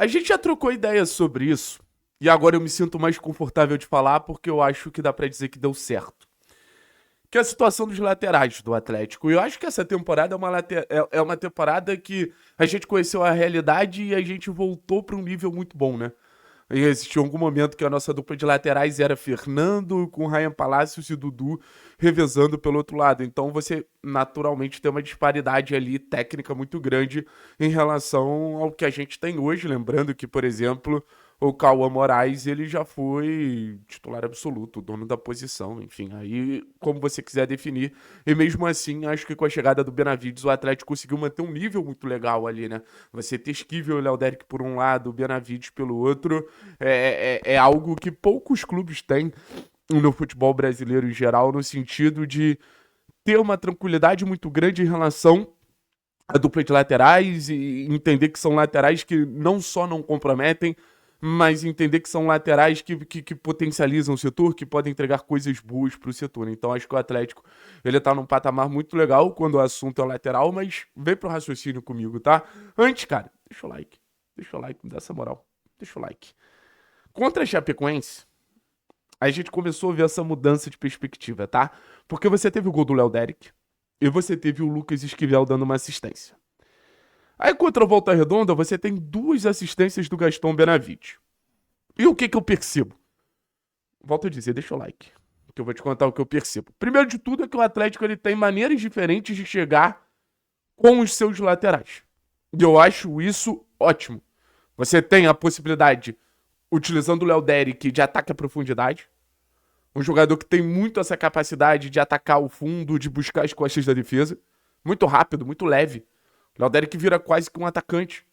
A gente já trocou ideia sobre isso. E agora eu me sinto mais confortável de falar porque eu acho que dá pra dizer que deu certo. Que é a situação dos laterais do Atlético. E eu acho que essa temporada é uma temporada que a gente conheceu a realidade e a gente voltou para um nível muito bom, né? E existiu algum momento que a nossa dupla de laterais era Fernando com Ryan Palacios e Dudu revezando pelo outro lado. Então você naturalmente tem uma disparidade ali técnica muito grande em relação ao que a gente tem hoje. Lembrando que, por exemplo, o Cauã Moraes ele já foi titular absoluto, dono da posição, enfim, aí como você quiser definir. E mesmo assim, acho que com a chegada do Benavides, o Atlético conseguiu manter um nível muito legal ali, né? Você ter Esquivel e Léo Derek por um lado, o Benavides pelo outro, é algo que poucos clubes têm no futebol brasileiro em geral, no sentido de ter uma tranquilidade muito grande em relação à dupla de laterais e entender que são laterais que não só não comprometem, mas entender que são laterais que potencializam o setor, que podem entregar coisas boas para o setor. Então acho que o Atlético ele tá num patamar muito legal quando o assunto é o lateral, mas vem pro raciocínio comigo, tá? Antes, cara, deixa o like, me dá essa moral, deixa o like. Contra a Chapecoense, a gente começou a ver essa mudança de perspectiva, tá? Porque você teve o gol do Léo Derek e você teve o Lucas Esquivel dando uma assistência. Aí contra o Volta Redonda, você tem duas assistências do Gaston Benavides. E o que que eu percebo? Volto a dizer, deixa o like, que eu vou te contar o que eu percebo. Primeiro de tudo é que o Atlético ele tem maneiras diferentes de chegar com os seus laterais. E eu acho isso ótimo. Você tem a possibilidade, utilizando o Léo Derek, de ataque à profundidade. Um jogador que tem muito essa capacidade de atacar o fundo, de buscar as costas da defesa. Muito rápido, muito leve. O Léo Derek vira quase que um atacante.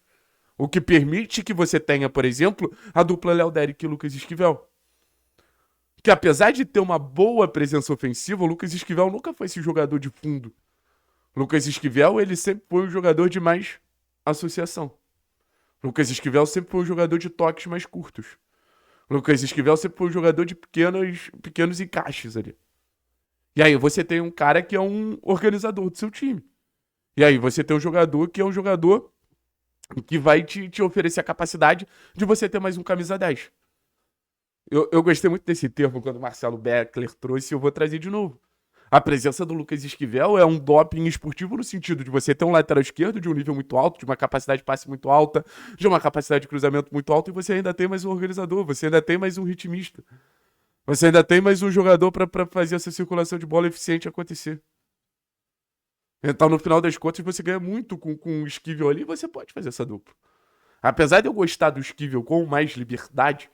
O que permite que você tenha, por exemplo, a dupla Léo Derek e Lucas Esquivel. Que apesar de ter uma boa presença ofensiva, o Lucas Esquivel nunca foi esse jogador de fundo. O Lucas Esquivel, ele sempre foi um jogador de mais associação. O Lucas Esquivel sempre foi um jogador de toques mais curtos. O Lucas Esquivel sempre foi um jogador de pequenos encaixes ali. E aí você tem um cara que é um organizador do seu time. E aí você tem um jogador que é um jogador que vai te oferecer a capacidade de você ter mais um camisa 10. Eu gostei muito desse termo quando o Marcelo Beckler trouxe e eu vou trazer de novo. A presença do Lucas Esquivel é um doping esportivo no sentido de você ter um lateral esquerdo de um nível muito alto, de uma capacidade de passe muito alta, de uma capacidade de cruzamento muito alta, e você ainda tem mais um organizador, você ainda tem mais um ritmista. Você ainda tem mais um jogador para fazer essa circulação de bola eficiente acontecer. Então, no final das contas, você ganha muito com o Esquivel ali e você pode fazer essa dupla. Apesar de eu gostar do Esquivel com mais liberdade,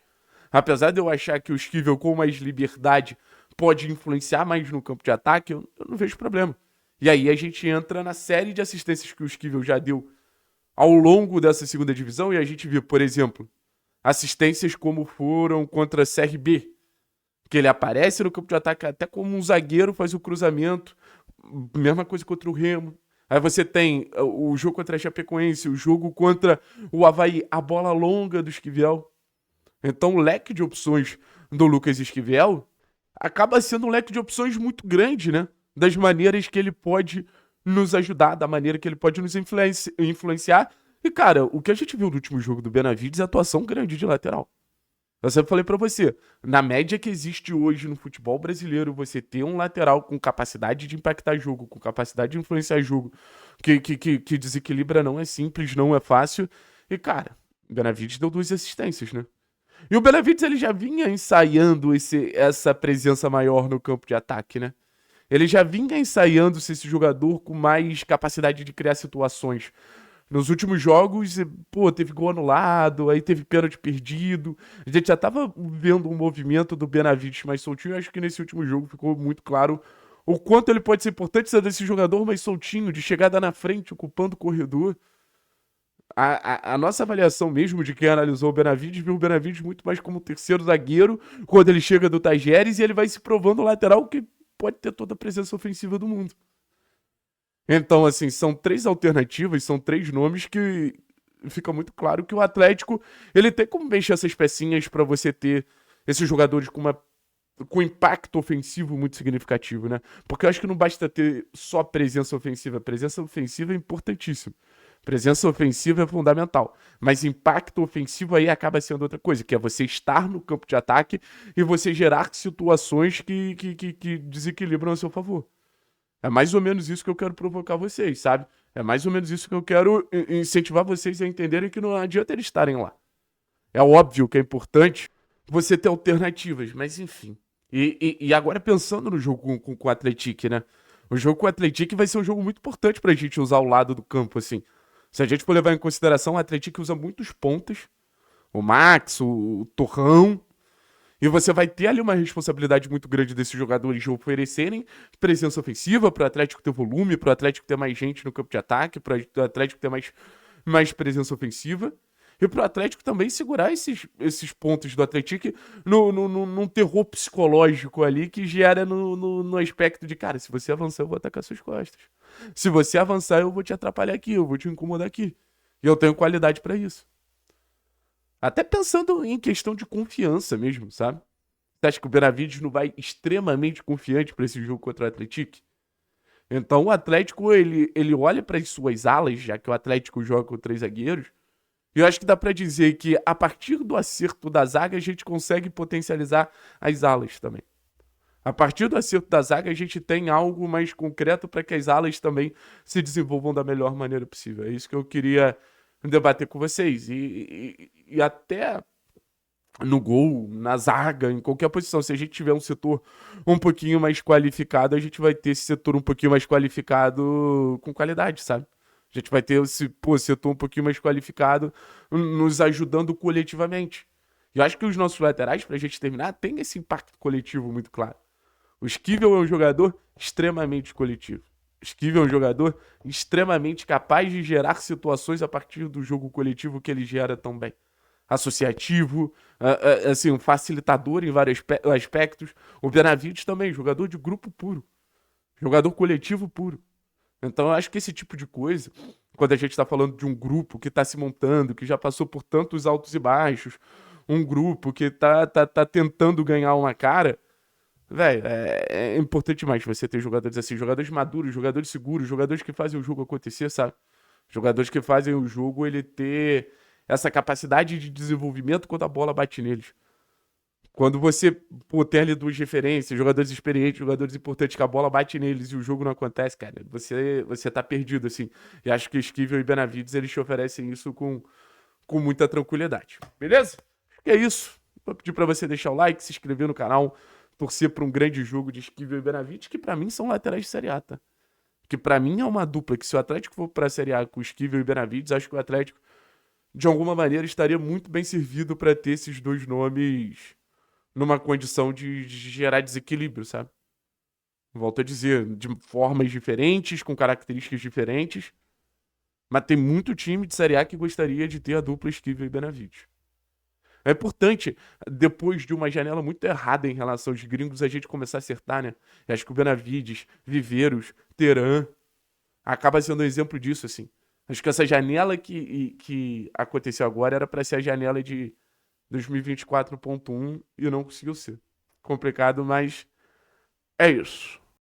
apesar de eu achar que o Esquivel com mais liberdade pode influenciar mais no campo de ataque, eu não vejo problema. E aí a gente entra na série de assistências que o Esquivel já deu ao longo dessa segunda divisão e a gente viu, por exemplo, assistências como foram contra a CRB, que ele aparece no campo de ataque até como um zagueiro, faz o cruzamento, mesma coisa contra o Remo. Aí você tem o jogo contra a Chapecoense, o jogo contra o Avaí, a bola longa do Esquivel. Então o leque de opções do Lucas Esquivel acaba sendo um leque de opções muito grande, né? Das maneiras que ele pode nos ajudar, da maneira que ele pode nos influenciar. E, cara, o que a gente viu no último jogo do Benavides é atuação grande de lateral. Eu sempre falei pra você, na média que existe hoje no futebol brasileiro, você ter um lateral com capacidade de impactar jogo, com capacidade de influenciar jogo, que desequilibra não é simples, não é fácil. E, cara, o Benavides deu duas assistências, né? E o Benavides ele já vinha ensaiando essa presença maior no campo de ataque, né? Ele já vinha ensaiando ser esse jogador com mais capacidade de criar situações. Nos últimos jogos, pô, teve gol anulado, aí teve pênalti perdido. A gente já tava vendo um movimento do Benavides mais soltinho. Eu acho que nesse último jogo ficou muito claro o quanto ele pode ser importante ser desse jogador mais soltinho, de chegada na frente, ocupando o corredor. A nossa avaliação mesmo de quem analisou o Benavides viu o Benavides muito mais como terceiro zagueiro quando ele chega do Tajeres e ele vai se provando lateral que pode ter toda a presença ofensiva do mundo. Então, assim, são três alternativas, são três nomes que fica muito claro que o Atlético ele tem como mexer essas pecinhas para você ter esses jogadores com impacto ofensivo muito significativo, né? Porque eu acho que não basta ter só presença ofensiva é importantíssimo. Presença ofensiva é fundamental, mas impacto ofensivo aí acaba sendo outra coisa, que é você estar no campo de ataque e você gerar situações que desequilibram a seu favor. É mais ou menos isso que eu quero provocar vocês, sabe? É mais ou menos isso que eu quero incentivar vocês a entenderem que não adianta eles estarem lá. É óbvio que é importante você ter alternativas, mas enfim. E agora pensando no jogo com o Atlético, né? O jogo com o Atlético vai ser um jogo muito importante pra gente usar o lado do campo, assim. Se a gente for levar em consideração, o Atlético usa muitos pontas. O Max, o Torrão. E você vai ter ali uma responsabilidade muito grande desses jogadores de oferecerem presença ofensiva para o Atlético ter volume, para o Atlético ter mais gente no campo de ataque, para o Atlético ter mais presença ofensiva. E para o Atlético também segurar esses pontos do Atlético num terror psicológico ali que gera no aspecto de, cara, se você avançar, eu vou atacar suas costas. Se você avançar, eu vou te atrapalhar aqui, eu vou te incomodar aqui. E eu tenho qualidade para isso. Até pensando em questão de confiança mesmo, sabe? Você acha que o Benavides não vai extremamente confiante para esse jogo contra o Atlético? Então o Atlético, ele olha para as suas alas, já que o Atlético joga com 3 zagueiros, e eu acho que dá para dizer que a partir do acerto da zaga a gente consegue potencializar as alas também. A partir do acerto da zaga a gente tem algo mais concreto para que as alas também se desenvolvam da melhor maneira possível. É isso que eu queria debater com vocês. E até no gol, na zaga, em qualquer posição. Se a gente tiver um setor um pouquinho mais qualificado, a gente vai ter esse setor um pouquinho mais qualificado com qualidade, sabe? A gente vai ter esse setor um pouquinho mais qualificado nos ajudando coletivamente. E eu acho que os nossos laterais, pra gente terminar, tem esse impacto coletivo muito claro. O Esquivel é um jogador extremamente coletivo. O Esquivel é um jogador extremamente capaz de gerar situações a partir do jogo coletivo que ele gera tão bem. Associativo, assim, um facilitador em vários aspectos. O Benavides também, jogador de grupo puro. Jogador coletivo puro. Então eu acho que esse tipo de coisa, quando a gente está falando de um grupo que está se montando, que já passou por tantos altos e baixos, um grupo que tá tentando ganhar uma cara, velho, é importante mais você ter jogadores assim, jogadores maduros, jogadores seguros, jogadores que fazem o jogo acontecer, sabe? Jogadores que fazem o jogo ele ter essa capacidade de desenvolvimento quando a bola bate neles. Quando você tem ali duas referências, jogadores experientes, jogadores importantes, que a bola bate neles e o jogo não acontece, cara, você tá perdido, assim. E acho que Esquivel e Benavides, eles te oferecem isso com muita tranquilidade. Beleza? Acho que é isso. Vou pedir pra você deixar o like, se inscrever no canal, torcer pra um grande jogo de Esquivel e Benavides, que pra mim são laterais de Série A, tá? Que pra mim é uma dupla, que se o Atlético for pra Série A com Esquivel e Benavides, acho que o Atlético, de alguma maneira, estaria muito bem servido pra ter esses dois nomes numa condição de gerar desequilíbrio, sabe? Volto a dizer, de formas diferentes, com características diferentes, mas tem muito time de Série A que gostaria de ter a dupla Esquivel e Benavides. É importante, depois de uma janela muito errada em relação aos gringos, a gente começar a acertar, né? Eu acho que o Benavides, Viveiros, Teran, acaba sendo um exemplo disso, assim. Acho que essa janela que aconteceu agora era para ser a janela de 2024.1 e não conseguiu ser. Complicado, mas é isso.